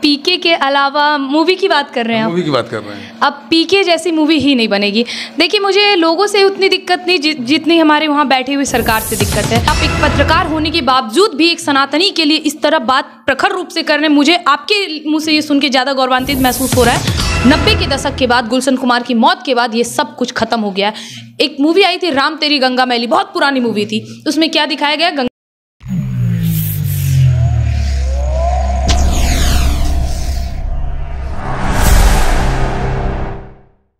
पीके के अलावा मूवी की बात कर रहे हैं, मूवी की बात कर रहे हैं। अब पीके जैसी मूवी ही नहीं बनेगी। देखिए, मुझे लोगों से उतनी दिक्कत नहीं जितनी हमारे वहाँ बैठी हुई सरकार से दिक्कत है। आप एक पत्रकार होने के बावजूद भी एक सनातनी के लिए इस तरह बात प्रखर रूप से करने, मुझे आपके मुँह से ये सुन के ज़्यादा गौरवान्वित महसूस हो रहा है। 90 के दशक के बाद, गुलशन कुमार की मौत के बाद ये सब कुछ खत्म हो गया है। एक मूवी आई थी राम तेरी गंगा मैली, बहुत पुरानी मूवी थी। उसमें क्या दिखाया गया,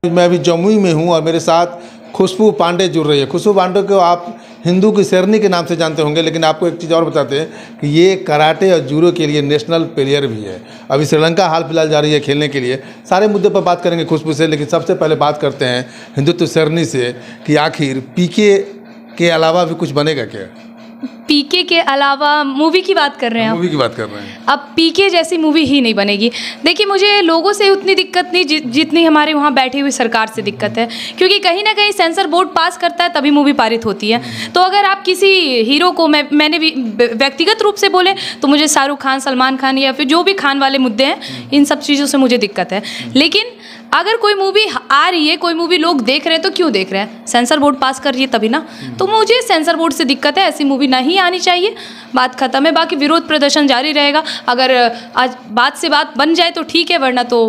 मैं अभी जमुई में हूँ और मेरे साथ खुशबू पांडे जुड़ रही है। खुशबू पांडे को आप हिंदू की शेरनी के नाम से जानते होंगे, लेकिन आपको एक चीज़ और बताते हैं कि ये कराटे और जूडो के लिए नेशनल प्लेयर भी है। अभी श्रीलंका हाल फिलहाल जा रही है खेलने के लिए। सारे मुद्दे पर बात करेंगे खुशबू से, लेकिन सबसे पहले बात करते हैं हिंदुत्व शेरनी से कि आखिर पीके के अलावा भी कुछ बनेगा क्या? पीके के अलावा मूवी की बात कर रहे हैं, मूवी की बात कर रहे हैं। अब पीके जैसी मूवी ही नहीं बनेगी। देखिए, मुझे लोगों से उतनी दिक्कत नहीं जितनी हमारे वहाँ बैठी हुई सरकार से दिक्कत है, क्योंकि कहीं ना कहीं सेंसर बोर्ड पास करता है तभी मूवी पारित होती है। तो अगर आप किसी हीरो को, मैंने भी व्यक्तिगत रूप से बोले तो मुझे शाहरुख खान, सलमान खान या फिर जो भी खान वाले मुद्दे हैं, इन सब चीज़ों से मुझे दिक्कत है। लेकिन अगर कोई मूवी आ रही है, कोई मूवी लोग देख रहे हैं, तो क्यों देख रहे हैं? सेंसर बोर्ड पास कर रही है तभी ना। तो मुझे सेंसर बोर्ड से दिक्कत है, ऐसी मूवी नहीं आनी चाहिए, बात खत्म है। बाकी विरोध प्रदर्शन जारी रहेगा। अगर आज बात से बात बन जाए तो ठीक है, वरना तो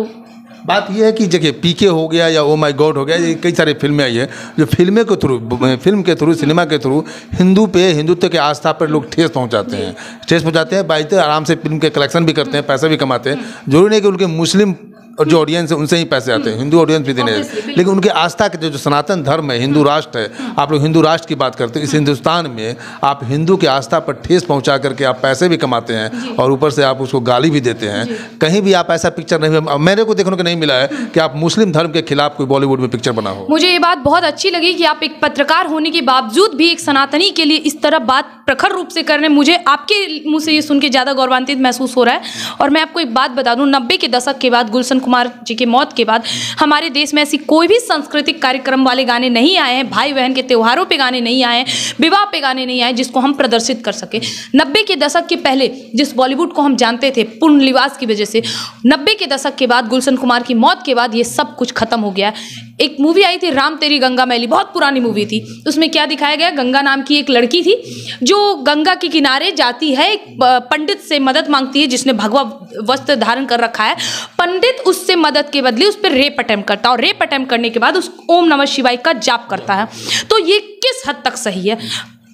बात यह है कि जगह पीके हो गया या ओ माय गॉड हो गया, ये कई सारी फिल्में आई है जो फिल्म के थ्रू सिनेमा के थ्रू हिंदुत्व के आस्था पर लोग ठेस पहुंचाते हैं। बाइते आराम से फिल्म के कलेक्शन भी करते हैं, पैसा भी कमाते हैं। जरूरी नहीं कि उनके मुस्लिम और जो ऑडियंस है उनसे ही पैसे आते हैं, हिंदू ऑडियंस भी देने, लेकिन उनके आस्था के जो सनातन धर्म है, हिंदू राष्ट्र है, आप लोग हिंदू राष्ट्र की बात करते हैं। इस हिंदुस्तान में आप हिंदू के आस्था पर ठेस पहुंचा करके आप पैसे भी कमाते हैं और ऊपर से आप उसको गाली भी देते हैं। कहीं भी आप ऐसा पिक्चर नहीं, मेरे को देखने को नहीं मिला है कि आप मुस्लिम धर्म के खिलाफ कोई बॉलीवुड में पिक्चर बना हो। मुझे ये बात बहुत अच्छी लगी कि आप एक पत्रकार होने के बावजूद भी एक सनातनी के लिए इस तरह बात प्रखर रूप से करने, मुझे आपके मुँह से ये सुन के ज़्यादा गौरवान्वित महसूस हो रहा है। और मैं आपको एक बात बता दूँ, 90 के दशक के बाद, गुलशन कुमार जी की मौत के बाद हमारे देश में ऐसी कोई भी सांस्कृतिक कार्यक्रम वाले गाने नहीं आए हैं, भाई बहन के त्योहारों पे गाने नहीं आए, विवाह पे गाने नहीं आए जिसको हम प्रदर्शित कर सके। 90 के दशक के पहले जिस बॉलीवुड को हम जानते थे पूर्ण लिबास की वजह से, 90 के दशक के बाद, गुलशन कुमार की मौत के बाद ये सब कुछ खत्म हो गया है। एक मूवी आई थी राम तेरी गंगा मैली, बहुत पुरानी मूवी थी। उसमें क्या दिखाया गया, गंगा नाम की एक लड़की थी जो गंगा के किनारे जाती है, एक पंडित से मदद मांगती है जिसने भगवा वस्त्र धारण कर रखा है। पंडित उससे मदद के बदले उस पर रेप अटेम्प्ट करता है और रेप अटेम्प्ट करने के बाद उस ओम नमः शिवाय का जाप करता है। तो ये किस हद तक सही है?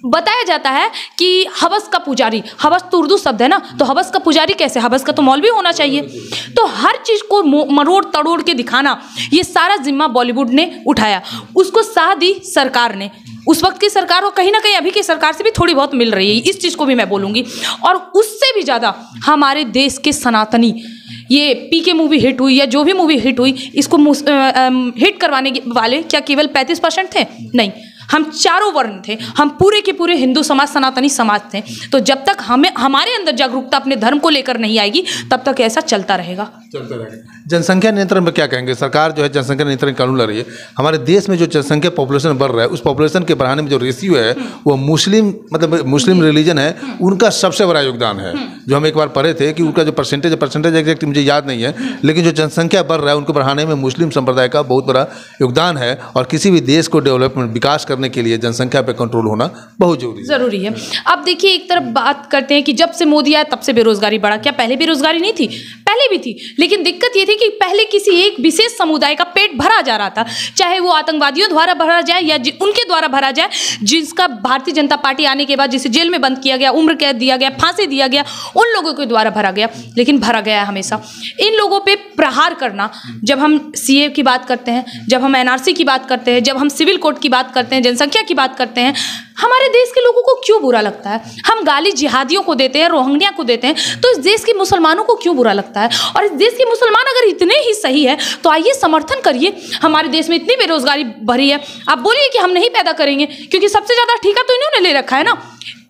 बताया जाता है कि हवस का पुजारी, हवस तो उर्दू शब्द है ना, तो हवस का पुजारी कैसे? हवस का तो मौलवी होना चाहिए। तो हर चीज को मरोड़ तड़ोड़ के दिखाना, ये सारा जिम्मा बॉलीवुड ने उठाया, उसको साथ दी सरकार ने। उस वक्त की सरकार हो, कहीं ना कहीं अभी की सरकार से भी थोड़ी बहुत मिल रही है, इस चीज को भी मैं बोलूंगी। और उससे भी ज्यादा हमारे देश के सनातनी, ये पीके मूवी हिट हुई या जो भी मूवी हिट हुई, इसको हिट करवाने वाले क्या केवल 35% थे? नहीं, हम चारों वर्ण थे, हम पूरे के पूरे हिंदू समाज, सनातनी समाज थे। तो जब तक हमारे अंदर जागरूकता अपने धर्म को लेकर नहीं आएगी, तब तक ऐसा चलता रहेगा। जनसंख्या नियंत्रण में क्या कहेंगे? सरकार जो है जनसंख्या नियंत्रण कानून ला रही है। हमारे देश में जो जनसंख्या पॉपुलेशन बढ़ रहा है, उस पॉपुलेशन के बढ़ाने में जो रेशियो है वो मुस्लिम रिलीजन है, उनका सबसे बड़ा योगदान है। जो हम एक बार पढ़े थे कि उनका जो परसेंटेज एग्जैक्ट मुझे याद नहीं है, लेकिन जो जनसंख्या बढ़ रहा है उनको बढ़ाने में मुस्लिम संप्रदाय का बहुत बड़ा योगदान है। और किसी भी देश को डेवलपमेंट, विकास करने के लिए जनसंख्या पे कंट्रोल होना बहुत जरूरी है। अब देखिए, एक तरफ बात करते हैं कि जब से मोदी आया तब से बेरोजगारी बढ़ा। क्या पहले बेरोजगारी नहीं थी? पहले भी थी, लेकिन दिक्कत ये थी कि पहले किसी एक विशेष समुदाय का पेट भरा जा रहा था, चाहे वो आतंकवादियों द्वारा भरा जाए या उनके द्वारा भरा जाए, जिसका भारतीय जनता पार्टी आने के बाद जिसे जेल में बंद किया गया, उम्र कैद दिया गया, फांसी दिया गया, उन लोगों के द्वारा भरा गया। लेकिन भरा गया है हमेशा। इन लोगों पे प्रहार करना, जब हम सीए की बात करते हैं, जब हम एनआरसी की बात करते हैं, जब हम सिविल कोड की बात करते हैं, जनसंख्या की बात करते हैं, हमारे देश के लोगों को क्यों बुरा लगता है? हम गाली जिहादियों को देते हैं, रोहिंग्या को देते हैं, तो इस देश के मुसलमानों को क्यों बुरा लगता है? और इस देश के मुसलमान अगर इतने ही सही है तो आइए समर्थन करिए। हमारे देश में इतनी बेरोजगारी भरी है, आप बोलिए कि हम नहीं पैदा करेंगे, क्योंकि सबसे ज्यादा ठेका तो इन्होंने ले रखा है ना।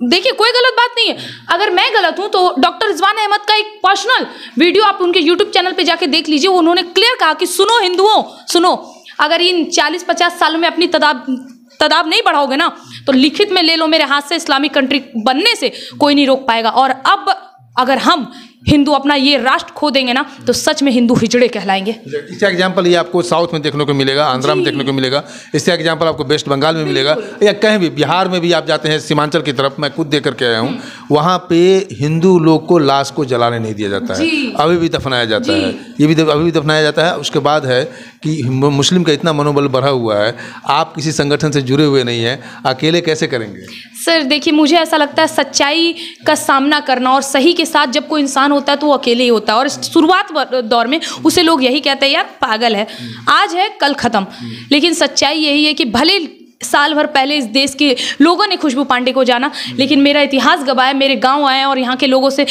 देखिए, कोई गलत बात नहीं है। अगर मैं गलत हूं तो डॉक्टर रिजवान अहमद का एक पर्सनल वीडियो आप उनके यूट्यूब चैनल पे जाके देख लीजिए। उन्होंने क्लियर कहा कि सुनो हिंदुओं, सुनो, अगर इन 40-50 सालों में अपनी तदाद नहीं बढ़ाओगे ना, तो लिखित में ले लो मेरे हाथ से, इस्लामिक कंट्री बनने से कोई नहीं रोक पाएगा। और अब अगर हम हिंदू अपना ये राष्ट्र खो देंगे ना तो सच में हिंदू हिजड़े कहलाएंगे। इसका एग्जाम्पल ये आपको साउथ में देखने को मिलेगा, आंध्रा में देखने को मिलेगा, इसका एग्जाम्पल आपको वेस्ट बंगाल में मिलेगा, या कहीं भी बिहार में भी आप जाते हैं सीमांचल की तरफ, मैं खुद देख करके आया हूँ, वहाँ पे हिंदू लोग को लाश को जलाने नहीं दिया जाता है, अभी भी दफनाया जाता है, ये भी अभी भी दफनाया जाता है। उसके बाद है कि मुस्लिम का इतना मनोबल बढ़ा हुआ है, आप किसी संगठन से जुड़े हुए नहीं हैं, अकेले कैसे करेंगे? सर देखिए, मुझे ऐसा लगता है सच्चाई का सामना करना और सही के साथ जब कोई इंसान होता है तो वो अकेले ही होता है, और शुरुआत दौर में उसे लोग यही कहते हैं यार पागल है, आज है कल खत्म। लेकिन सच्चाई यही है कि भले साल भर पहले इस देश के लोगों ने खुशबू पांडे को जाना, लेकिन मेरा इतिहास गवाह है, मेरे गाँव आए और यहाँ के लोगों से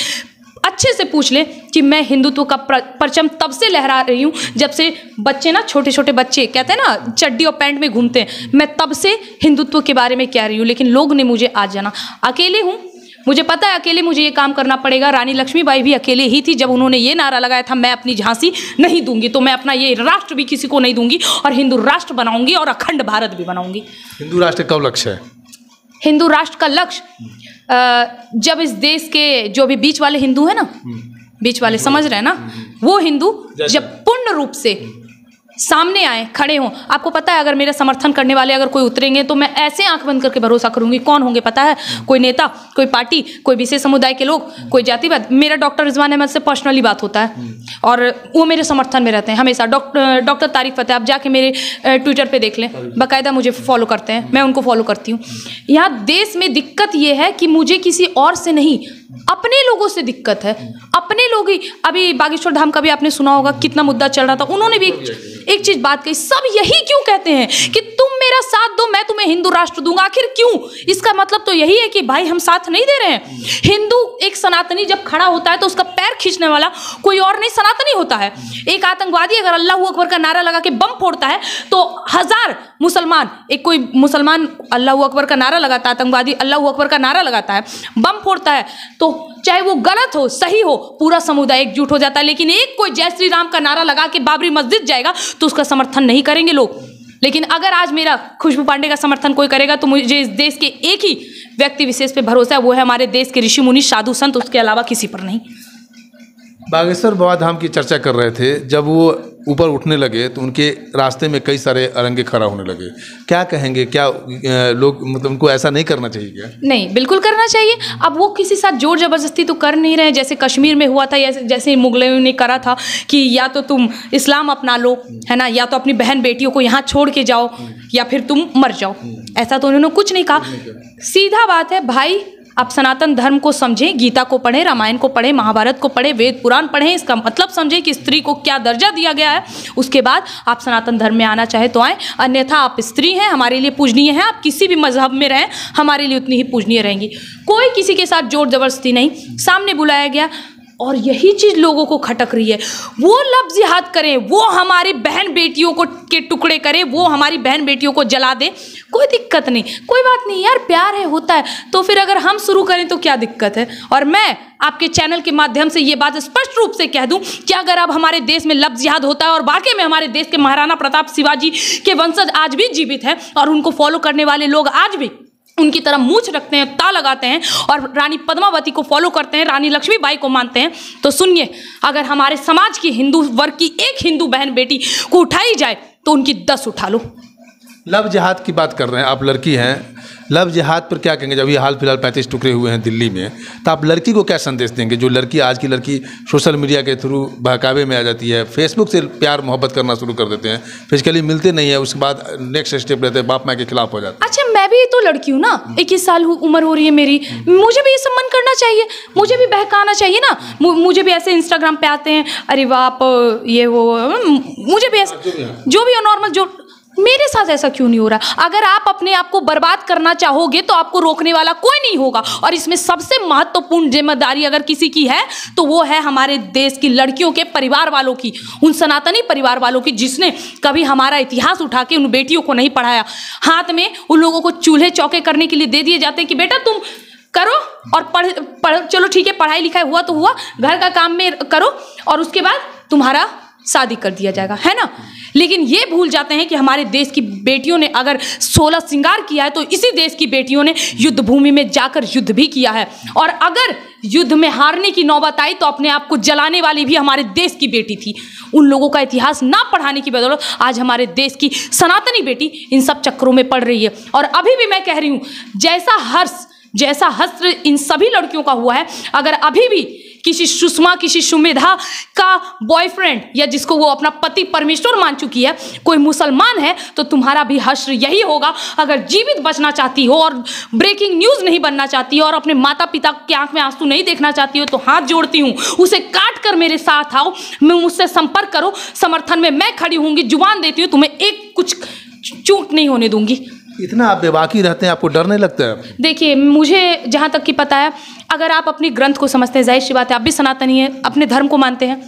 अच्छे से पूछ लें कि मैं हिंदुत्व का परचम तब से लहरा रही हूँ जब से बच्चे ना, छोटे छोटे बच्चे कहते हैं ना चड्डी और पैंट में घूमते हैं, मैं तब से हिंदुत्व के बारे में कह रही हूँ। लेकिन लोग ने मुझे आज जाना, अकेले हूँ, मुझे पता है अकेले मुझे ये काम करना पड़ेगा। रानी लक्ष्मीबाई भी अकेले ही थी जब उन्होंने ये नारा लगाया था मैं अपनी झांसी नहीं दूंगी, तो मैं अपना ये राष्ट्र भी किसी को नहीं दूंगी और हिंदू राष्ट्र बनाऊंगी और अखंड भारत भी बनाऊंगी। हिंदू राष्ट्र कब लक्ष्य है? हिंदू राष्ट्र का लक्ष्य जब इस देश के जो भी बीच वाले हिंदू है ना, बीच वाले समझ रहे हैं ना, वो हिंदू जब पूर्ण रूप से सामने आए, खड़े हों। आपको पता है अगर मेरा समर्थन करने वाले अगर कोई उतरेंगे तो मैं ऐसे आंख बंद करके भरोसा करूंगी। कौन होंगे पता है? कोई नेता, कोई पार्टी, कोई विशेष समुदाय के लोग, कोई जातिवाद। मेरा डॉक्टर रिजवान अहमद से पर्सनली बात होता है और वो मेरे समर्थन में रहते हैं हमेशा। डॉक्टर तारिक फतेह, आप जाके मेरे ट्विटर पे देख लें, बाकायदा मुझे फॉलो करते हैं, मैं उनको फॉलो करती हूँ। यहाँ देश में दिक्कत ये है कि मुझे किसी और से नहीं, अपने लोगों से दिक्कत है। अपने लोग ही, अभी बागेश्वर धाम का भी आपने सुना होगा कितना मुद्दा चल रहा था, उन्होंने भी एक चीज बात कही, सब यही क्यों कहते हैं कि तुम मेरा साथ दो मैं तुम्हें हिंदू राष्ट्र दूंगा। आखिर क्यों? इसका मतलब तो यही है कि भाई हम साथ नहीं दे रहे हैं। हिंदू एक सनातनी जब खड़ा होता है तो उसका पैर खींचने वाला कोई और नहीं, सनातनी होता है। एक आतंकवादी अगर अल्लाह अकबर का नारा लगा के बम फोड़ता है तो हजार मुसलमान, एक कोई मुसलमान अल्लाह अकबर का नारा लगाता है, आतंकवादी अल्लाह अकबर का नारा लगाता है, बम फोड़ता है, तो चाहे वो गलत हो सही हो पूरा समुदाय एकजुट हो जाता है। लेकिन एक कोई जय श्री राम का नारा लगा के बाबरी मस्जिद जाएगा तो उसका समर्थन नहीं करेंगे लोग। लेकिन अगर आज मेरा खुशबू पांडे का समर्थन कोई करेगा तो मुझे इस देश के एक ही व्यक्ति विशेष पे भरोसा है, वो है हमारे देश के ऋषि मुनि साधु संत, उसके अलावा किसी पर नहीं। बागेश्वर बाबा धाम की चर्चा कर रहे थे, जब वो ऊपर उठने लगे तो उनके रास्ते में कई सारे अरंगे खड़ा होने लगे। क्या कहेंगे, क्या लोग मतलब उनको ऐसा नहीं करना चाहिए क्या? नहीं, बिल्कुल करना चाहिए। अब वो किसी साथ जोर जबरदस्ती तो कर नहीं रहे, जैसे कश्मीर में हुआ था, जैसे मुगलों ने करा था कि या तो तुम इस्लाम अपना लो, है ना, या तो अपनी बहन बेटियों को यहाँ छोड़ के जाओ, या फिर तुम मर जाओ। ऐसा तो उन्होंने कुछ नहीं कहा। सीधा बात है भाई, आप सनातन धर्म को समझें, गीता को पढ़ें, रामायण को पढ़ें, महाभारत को पढ़ें, वेद पुराण पढ़ें, इसका मतलब समझें कि स्त्री को क्या दर्जा दिया गया है। उसके बाद आप सनातन धर्म में आना चाहे तो आएँ, अन्यथा आप स्त्री हैं, हमारे लिए पूजनीय हैं। आप किसी भी मजहब में रहें, हमारे लिए उतनी ही पूजनीय रहेंगी। कोई किसी के साथ जोर जबरदस्ती नहीं, सामने बुलाया गया। और यही चीज़ लोगों को खटक रही है। वो लफ्ज़ जिहाद करें, वो हमारी बहन बेटियों को के टुकड़े करे, वो हमारी बहन बेटियों को जला दे, कोई दिक्कत नहीं, कोई बात नहीं यार, प्यार है, होता है। तो फिर अगर हम शुरू करें तो क्या दिक्कत है? और मैं आपके चैनल के माध्यम से ये बात स्पष्ट रूप से कह दूं कि अगर अब हमारे देश में लफ्ज़ जिहाद होता है और वाकई में हमारे देश के महाराणा प्रताप शिवाजी के वंशज आज भी जीवित हैं और उनको फॉलो करने वाले लोग आज भी उनकी तरह मूछ रखते हैं, ता लगाते हैं और रानी पद्मावती को फॉलो करते हैं, रानी लक्ष्मीबाई को मानते हैं, तो सुनिए, अगर हमारे समाज की हिंदू वर्ग की एक हिंदू बहन बेटी को उठाई जाए तो उनकी 10 उठा लो। लव जिहाद की बात कर रहे हैं, आप लड़की हैं, लव जिहाद पर क्या कहेंगे? जब ये हाल फिलहाल 35 टुकड़े हुए हैं दिल्ली में, तो आप लड़की को क्या संदेश देंगे? जो लड़की, आज की लड़की सोशल मीडिया के थ्रू बहकावे में आ जाती है, फेसबुक से प्यार मोहब्बत करना शुरू कर देते हैं, फिजिकली मिलते नहीं है, उसके बाद नेक्स्ट स्टेप लेते हैं, बाप माँ के खिलाफ हो जाते हैं। अच्छा, मैं भी तो लड़की हूँ ना, 21 साल उम्र हो रही है मेरी, मुझे भी ये सम्मान करना चाहिए, मुझे भी बहकाना चाहिए ना। मुझे भी ऐसे इंस्टाग्राम पे आते हैं, अरे बाप ये वो, मुझे भी ऐसा जो भी नॉर्मल, जो मेरे साथ ऐसा क्यों नहीं हो रहा? अगर आप अपने आप को बर्बाद करना चाहोगे तो आपको रोकने वाला कोई नहीं होगा। और इसमें सबसे महत्वपूर्ण जिम्मेदारी अगर किसी की है तो वो है हमारे देश की लड़कियों के परिवार वालों की, उन सनातनी परिवार वालों की, जिसने कभी हमारा इतिहास उठा के उन बेटियों को नहीं पढ़ाया। हाथ में उन लोगों को चूल्हे चौके करने के लिए दे दिए जाते कि बेटा तुम करो और पढ़, चलो ठीक है, पढ़ाई लिखाई हुआ तो हुआ, घर का काम में करो और उसके बाद तुम्हारा शादी कर दिया जाएगा, है ना। लेकिन ये भूल जाते हैं कि हमारे देश की बेटियों ने अगर 16 श्रृंगार किया है तो इसी देश की बेटियों ने युद्ध भूमि में जाकर युद्ध भी किया है, और अगर युद्ध में हारने की नौबत आई तो अपने आप को जलाने वाली भी हमारे देश की बेटी थी। उन लोगों का इतिहास ना पढ़ाने की बदौलत आज हमारे देश की सनातनी बेटी इन सब चक्करों में पड़ रही है। और अभी भी मैं कह रही हूँ, जैसा हश्र इन सभी लड़कियों का हुआ है, अगर अभी भी किसी सुषमा, किसी सुमेधा का बॉयफ्रेंड या जिसको वो अपना पति परमेश्वर मान चुकी है कोई मुसलमान है, तो तुम्हारा भी हश्र यही होगा। अगर जीवित बचना चाहती हो और ब्रेकिंग न्यूज़ नहीं बनना चाहती हो और अपने माता पिता की आंख में आंसू नहीं देखना चाहती हो, तो हाथ जोड़ती हूँ, उसे काट कर मेरे साथ आओ, मुझसे संपर्क करो, समर्थन में मैं खड़ी होंगी, जुबान देती हूँ, तुम्हें एक कुछ चूक नहीं होने दूंगी। इतना आप बेबाकी रहते हैं, आपको डर नहीं लगता है? देखिए, मुझे जहाँ तक कि पता है, अगर आप अपनी ग्रंथ को समझते हैं, जाहिर सी बात है आप भी सनातनी हैं, अपने धर्म को मानते हैं,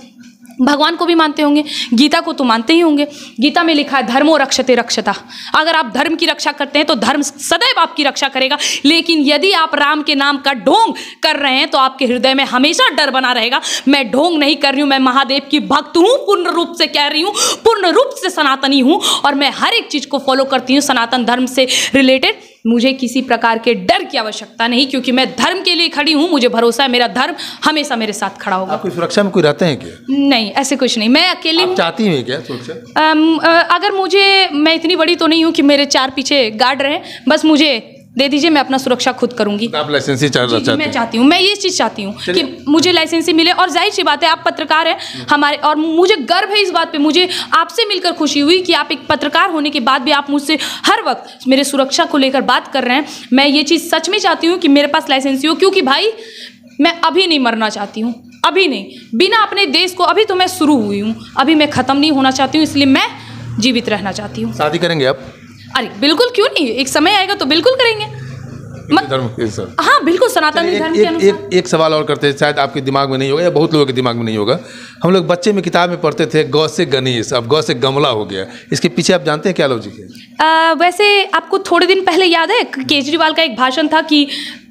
भगवान को भी मानते होंगे, गीता को तो मानते ही होंगे। गीता में लिखा है धर्मो रक्षते रक्षता। अगर आप धर्म की रक्षा करते हैं तो धर्म सदैव आपकी रक्षा करेगा। लेकिन यदि आप राम के नाम का ढोंग कर रहे हैं तो आपके हृदय में हमेशा डर बना रहेगा। मैं ढोंग नहीं कर रही हूँ, मैं महादेव की भक्त हूँ, पूर्ण रूप से कह रही हूँ, पूर्ण रूप से सनातनी हूँ, और मैं हर एक चीज़ को फॉलो करती हूँ सनातन धर्म से रिलेटेड। मुझे किसी प्रकार के डर की आवश्यकता नहीं, क्योंकि मैं धर्म के लिए खड़ी हूँ। मुझे भरोसा है मेरा धर्म हमेशा मेरे साथ खड़ा होगा। आपकी सुरक्षा में कोई रहते हैं क्या? नहीं, ऐसे कुछ नहीं, मैं अकेली हूँ। चाहती हैं क्या सुरक्षा? अगर मैं इतनी बड़ी तो नहीं हूँ कि मेरे 4 पीछे गार्ड रहे, बस मुझे दे दीजिए, मैं अपना सुरक्षा खुद करूंगी। आप लाइसेंसी चाहते हैं? मैं चाहती हूँ, मैं ये चीज़ चाहती हूँ कि मुझे लाइसेंसी मिले। और जाहिर सी बात है, आप पत्रकार हैं हमारे, और मुझे गर्व है इस बात पे। मुझे आपसे मिलकर खुशी हुई कि आप एक पत्रकार होने के बाद भी आप मुझसे हर वक्त मेरे सुरक्षा को लेकर बात कर रहे हैं। मैं ये चीज़ सच में चाहती हूँ कि मेरे पास लाइसेंसी हो, क्योंकि भाई मैं अभी नहीं मरना चाहती हूँ, अभी नहीं, बिना अपने देश को। अभी तो मैं शुरू हुई हूँ, अभी मैं ख़त्म नहीं होना चाहती हूँ, इसलिए मैं जीवित रहना चाहती हूँ। शादी करेंगे आप? अरे बिल्कुल, क्यों नहीं, एक समय आएगा तो बिल्कुल करेंगे। धर्म के सर, हाँ बिल्कुल, सनातनी धर्म के अनुसार। एक सवाल और करते हैं, शायद आपके दिमाग में नहीं होगा या बहुत लोगों के दिमाग में नहीं होगा। हम लोग बच्चे में किताब में पढ़ते थे गौ से गणेश, अब गौ से गमला हो गया। इसके पीछे आप जानते हैं क्या लॉजिक है? वैसे आपको थोड़े दिन पहले याद है केजरीवाल का एक भाषण था कि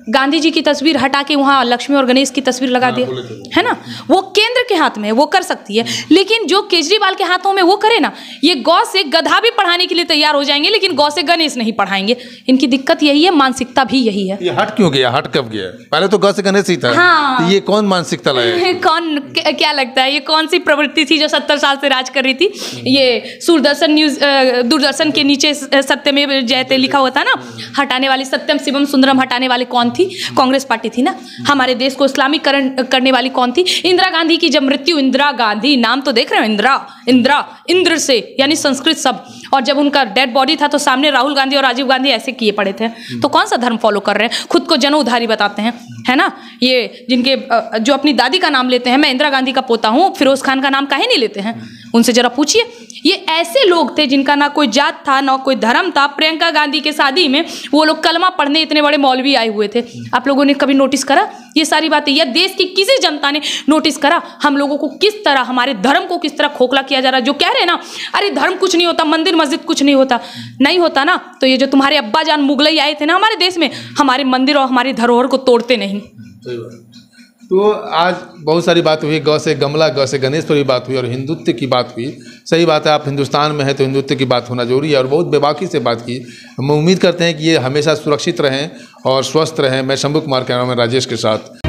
गांधी जी की तस्वीर हटा के वहाँ लक्ष्मी और गणेश की तस्वीर लगा दिया, है ना। वो केंद्र के हाथ में है, वो कर सकती है, लेकिन जो केजरीवाल के हाथों में वो करे ना, ये गौ से गधा भी पढ़ाने के लिए तैयार हो जाएंगे, लेकिन गौ से गणेश नहीं पढ़ाएंगे। इनकी दिक्कत यही है, मानसिकता भी यही है। ये हट क्यों गया? हट कब गया? पहले तो गौ से गणेश ही था। हाँ। तो ये कौन मानसिकता लाया? कौन, क्या लगता है ये कौन सी प्रवृत्ति थी जो 70 साल से राज कर रही थी? ये दूरदर्शन न्यूज, दूरदर्शन के नीचे सत्यमेव जयते लिखा हुआ था ना, हटाने वाली, सत्यम शिवम सुंदरम हटाने वाले कौन थी? कांग्रेस पार्टी थी ना। हमारे देश को इस्लामीकरण करने वाली कौन थी? इंदिरा गांधी की जब मृत्यु, इंदिरा गांधी नाम तो देख रहे हो, इंदिरा, इंद्र से यानी संस्कृत शब्द, और जब उनका डेड बॉडी था तो सामने राहुल गांधी और राजीव गांधी ऐसे किए पड़े थे। तो कौन सा धर्म फॉलो कर रहे हैं? खुद को जन उधारी बताते हैं, है ना। ये जिनके जो अपनी दादी का नाम लेते हैं, मैं इंदिरा गांधी का पोता हूँ, फिरोज खान का नाम काहे नहीं लेते हैं? उनसे जरा पूछिए। ये ऐसे लोग थे जिनका ना कोई जात था ना कोई धर्म था। प्रियंका गांधी के शादी में वो लोग कलमा पढ़ने इतने बड़े मौलवी आए हुए थे। आप लोगों ने कभी नोटिस करा ये सारी बातें? या देश की किसी जनता ने नोटिस करा हम लोगों को किस तरह, हमारे धर्म को किस तरह खोखला किया जा रहा है? जो कह रहे हैं ना, अरे धर्म कुछ नहीं होता, मंदिर मस्जिद कुछ नहीं होता, नहीं होता ना। तो ये जो तुम्हारे अब्बा जान मुगलई आए थे ना हमारे देश में, हमारे मंदिर और हमारी धरोहर को तोड़ते नहीं। तो आज बहुत सारी बात हुई, गौ से गमला, गौ से गणेश पर भी बात हुई और हिंदुत्व की बात हुई। सही बात है, आप हिंदुस्तान में हैं तो हिंदुत्व की बात होना जरूरी है और बहुत बेबाकी से बात की। हम उम्मीद करते हैं कि ये हमेशा सुरक्षित रहें और स्वस्थ रहें। मैं शंभू कुमार कह रहा हूँ, मैं राजेश के साथ।